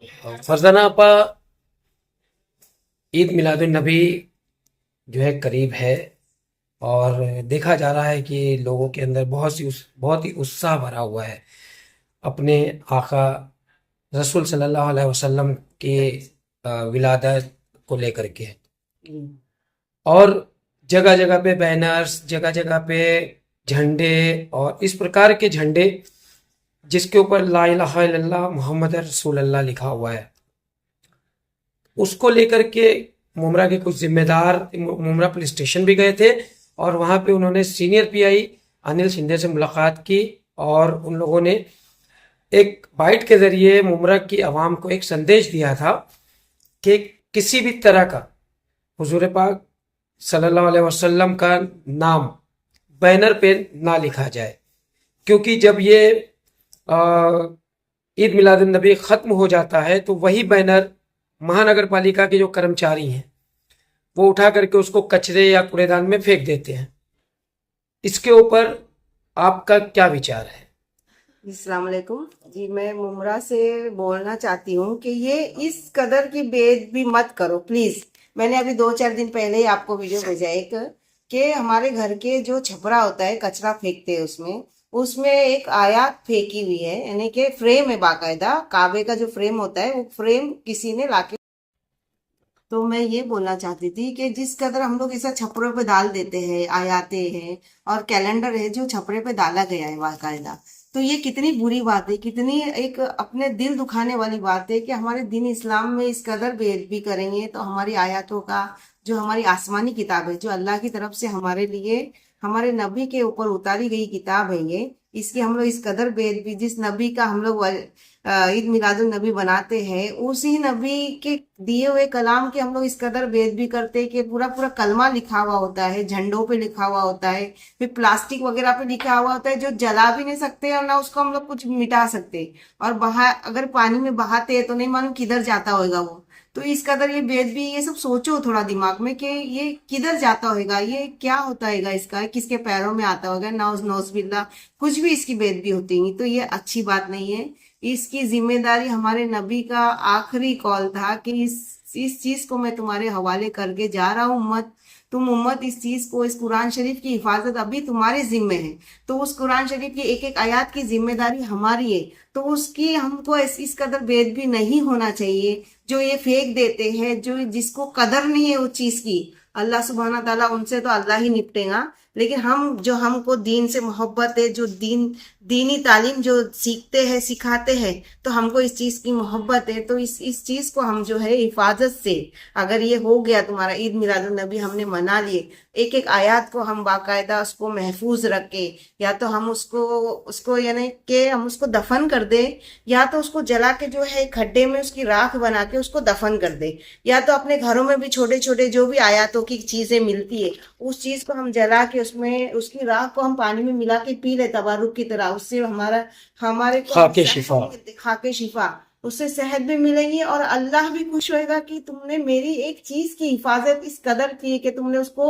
فرزانہ آپا، عید میلاد النبی جو ہے قریب ہے، اور دیکھا جا رہا ہے کہ لوگوں کے اندر بہت ہی اتساہ بھرا ہوا ہے اپنے آقا رسول صلی اللہ علیہ وسلم کی ولادت کو لے کر کے، اور جگہ جگہ پہ بینرز، جگہ جگہ پہ جھنڈے، اور اس پرکار کے جھنڈے جس کے اوپر لا الہ الا اللہ محمد رسول اللہ لکھا ہوا ہے، اس کو لے کر کے ممرہ کے کچھ ذمہ دار ممرہ پولیس اسٹیشن بھی گئے تھے، اور وہاں پہ انہوں نے سینئر پی آئی انل شندے سے ملاقات کی، اور ان لوگوں نے ایک بائٹ کے ذریعے ممرہ کی عوام کو ایک سندیش دیا تھا کہ کسی بھی طرح کا حضور پاک صلی اللہ علیہ وسلم کا نام بینر پہ نہ لکھا جائے، کیونکہ جب یہ عید میلاد النبی ختم ہو جاتا ہے تو وہی بینر مہانگر پالیکا کے جو کرمچاری ہیں وہ اٹھا کر کے اس کو کچرے یا کوڑے دان میں پھینک دیتے ہیں۔ اس کے اوپر آپ کا کیا وچار ہے؟ السلام علیکم جی، میں ممرہ سے بولنا چاہتی ہوں کہ یہ اس قدر کی بے ادبی مت کرو پلیز۔ میں نے ابھی 2-4 دن پہلے ہی آپ کو ویڈیو بھیجا ایک کہ ہمارے گھر کے جو چھپرا ہوتا ہے کچرا پھینکتے ہیں اس میں ایک آیات پھینکی ہوئی ہے، یعنی کہ فریم ہے باقاعدہ، کعبے کا جو فریم ہوتا ہے وہ فریم کسی نے لا کے، تو میں یہ بولنا چاہتی تھی کہ جس قدر ہم لوگ ایسا چھپروں پہ ڈال دیتے ہیں، آیاتیں ہیں اور کیلنڈر ہے جو چھپرے پہ ڈالا گیا ہے باقاعدہ، تو یہ کتنی بری بات ہے، کتنی ایک اپنے دل دکھانے والی بات ہے کہ ہمارے دین اسلام میں اس قدر بے ادبی کریں گے تو ہماری آیاتوں کا، جو ہماری آسمانی کتاب ہے، جو اللہ کی طرف سے ہمارے لیے ہمارے نبی کے اوپر اتاری گئی کتاب ہے، یہ اس کی ہم لوگ اس قدر بے ادبی، جس نبی کا ہم لوگ عید میلاد النبی بناتے ہیں، اسی نبی کے دیے ہوئے کلام کے ہم لوگ اس قدر بے ادبی کرتے کہ پورا پورا کلمہ لکھا ہوا ہوتا ہے، جھنڈوں پہ لکھا ہوا ہوتا ہے، پھر پلاسٹک وغیرہ پہ لکھا ہوا ہوتا ہے جو جلا بھی نہیں سکتے اور نہ اس کو ہم لوگ کچھ مٹا سکتے، اور اگر پانی میں بہاتے ہیں تو نہیں معلوم کدھر جاتا ہوگا وہ، تو اس قدر یہ بے ادبی، یہ سب سوچو تھوڑا دماغ میں کہ یہ کدھر جاتا ہوگا، یہ کیا ہوتا ہوگا، اس کا کس کے پیروں میں آتا ہوگا، نوز باللہ کچھ بھی اس کی بے ادبی ہوتی ہے، تو یہ اچھی بات نہیں ہے۔ اس کی ذمہ داری ہمارے نبی کا آخری قول تھا کہ اس چیز کو میں تمہارے حوالے کر کے جا رہا ہوں، تم امت اس چیز کو، اس قرآن شریف کی حفاظت ابھی تمہارے ذمے ہے، تو اس قرآن شریف کی ایک ایک آیات کی ذمہ داری ہماری ہے، تو اس کی ہم کو اس قدر بے ادبی نہیں ہونا چاہیے۔ جو یہ پھینک دیتے ہیں، جو جس کو قدر نہیں ہے اس چیز کی، اللہ سبحانہ تعالیٰ ان سے تو اللہ ہی نپٹے گا، لیکن ہم کو دین سے محبت ہے، جو دینی تعلیم جو سیکھتے ہیں سکھاتے ہیں، تو ہم کو اس چیز کی محبت ہے، تو اس چیز کو ہم جو ہے حفاظت سے، اگر یہ ہو گیا تمہارا عید میلاد النبی ہم نے منا لیے، ایک ایک آیات کو ہم باقاعدہ اس کو محفوظ رکھے، یا تو ہم اس کو یعنی کہ ہم اس کو دفن کر دیں، یا تو اس کو جلا کے جو ہے کھڈے میں اس کی راکھ بنا کے اس کو دفن کر دیں، یا تو اپنے گھروں میں بھی چھوٹے چھوٹے جو بھی آیاتوں کی چیزیں ملتی ہے اس چیز کو ہم جلا کے اس کی راکھ کو ہم پانی میں ملا کے پی لے تبرک کی طرح، اس سے ہمارے کو خاک شفا۔ خاک شفا، اس سے صحت بھی ملے گی اور اللہ بھی خوش ہوئے گا کہ تم نے میری ایک چیز کی حفاظت اس قدر کی کہ تم نے اس کو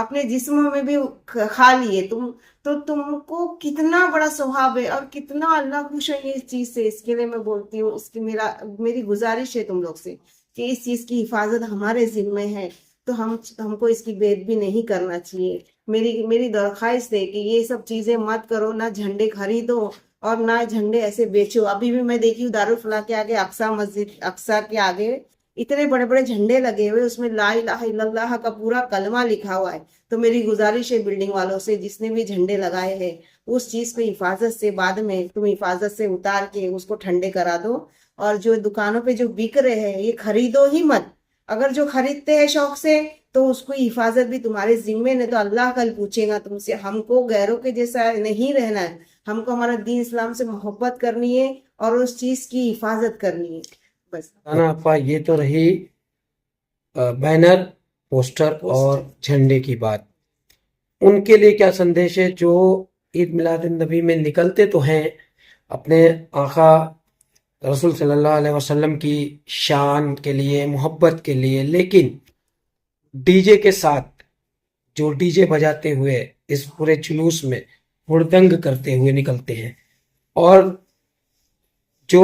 اپنے جسم میں بھی کھا لیے، تو تم کو کتنا بڑا ثواب ہے اور کتنا اللہ خوش ہے اس چیز سے۔ اس کے لیے میں بولتی ہوں، اس کی میری گزارش ہے تم لوگ سے کہ اس چیز کی حفاظت ہمارے ذمے ہے، تو ہم کو اس کی بے ادبی نہیں کرنا چاہیے۔ میری درخواست ہے کہ یہ سب چیزیں مت کرو، نہ جھنڈے خریدو اور نہ جھنڈے ایسے بیچو۔ ابھی بھی میں دیکھی ہوں دارالفلاح کے آگے، اقصی کے آگے اتنے بڑے بڑے جھنڈے لگے ہوئے، اس میں لا الہ الا اللہ کا پورا کلمہ لکھا ہوا ہے، تو میری گزارش ہے بلڈنگ والوں سے، جس نے بھی جھنڈے لگائے ہیں اس چیز کو حفاظت سے، بعد میں تم حفاظت سے اتار کے اس کو ٹھنڈے کرا دو، اور جو دکانوں پہ جو بک رہے ہیں یہ خریدو ہی مت، اگر جو خریدتے ہیں شوق سے تو اس کو حفاظت بھی تمہارے ذمے نے، تو اللہ کل پوچھے گا تم سے۔ ہم کو غیروں کے جیسا نہیں رہنا ہے، ہم کو ہمارا دین اسلام سے محبت کرنی ہے اور اس چیز کی حفاظت کرنی ہے، بس۔ آپا، یہ تو رہی بینر، پوسٹر اور جھنڈے کی بات، ان کے لیے کیا سندیش ہے جو عید میلاد النبی میں نکلتے تو ہیں اپنے آقا رسول صلی اللہ علیہ وسلم کی شان کے لیے، محبت کے لیے، لیکن ڈی جے کے ساتھ جو ڈی جے بجاتے ہوئے اس پورے جلوس میں ہڑدنگ کرتے ہوئے نکلتے ہیں، اور جو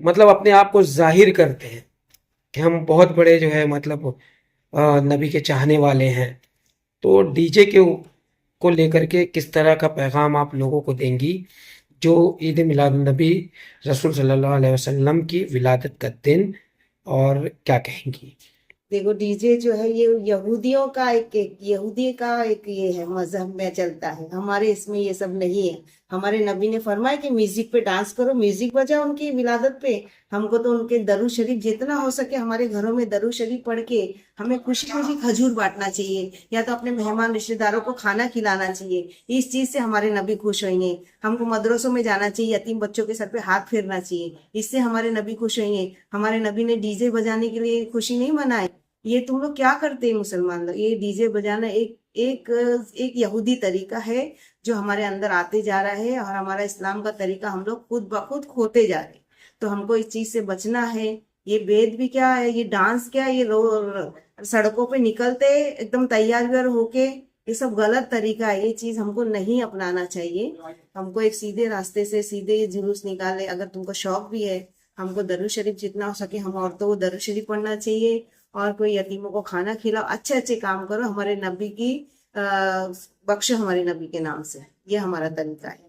مطلب اپنے آپ کو ظاہر کرتے ہیں کہ ہم بہت بڑے جو ہے مطلب نبی کے چاہنے والے ہیں. تو ڈی جے کو لے کر کے کس طرح کا پیغام آپ لوگوں کو دیں گی جو عید میلاد النبی رسول صلی اللہ علیہ وسلم کی ولادت کا دن، اور کیا کہیں گی؟ دیکھو ڈی جے جو ہے یہ یہودیوں کا یہودی کا ایک یہ ہے، مذہب میں چلتا ہے. ہمارے اس میں یہ سب نہیں ہے. ہمارے نبی نے فرمایا کہ میوزک پہ ڈانس کرو، میوزک بجاؤ ان کی ولادت پہ. ہم کو تو ان کے درود شریف جتنا ہو سکے ہمارے گھروں میں درود شریف پڑھ کے ہمیں خوشی خوشی کھجور بانٹنا چاہیے، یا تو اپنے مہمان رشتے داروں کو کھانا کھلانا چاہیے. اس چیز سے ہمارے نبی خوش ہوئیں گے. ہم کو مدرسوں میں جانا چاہیے، یتیم بچوں کے سر پہ ہاتھ پھیرنا چاہیے، اس سے ہمارے نبی خوش ہوئیں گے. ہمارے نبی نے ڈی جے بجانے کے لیے خوشی نہیں منائے. یہ تم لوگ کیا کرتے ہیں مسلمان لوگ؟ یہ ڈی جے بجانا ایک یہودی طریقہ ہے جو ہمارے اندر آتے جا رہا ہے، اور ہمارا اسلام کا طریقہ ہم لوگ خود بخود کھوتے جا رہے ہیں. تو ہم کو اس چیز سے بچنا ہے. یہ بید بھی کیا ہے، یہ ڈانس کیا ہے، یہ سڑکوں پہ نکلتے ایک دم تیار ویار ہو کے، یہ سب غلط طریقہ ہے. یہ چیز ہم کو نہیں اپنانا چاہیے. ہم کو ایک سیدھے راستے سے سیدھے جلوس نکالے. اگر تم کو شوق بھی ہے، ہم کو درود شریف جتنا ہو سکے ہم عورتوں کو درود شریف پڑھنا چاہیے، اور کوئی یتیموں کو کھانا کھلاؤ، اچھے اچھے کام کرو. ہمارے نبی کی بخشو ہمارے نبی کے نام سے. یہ ہمارا طریقہ ہے.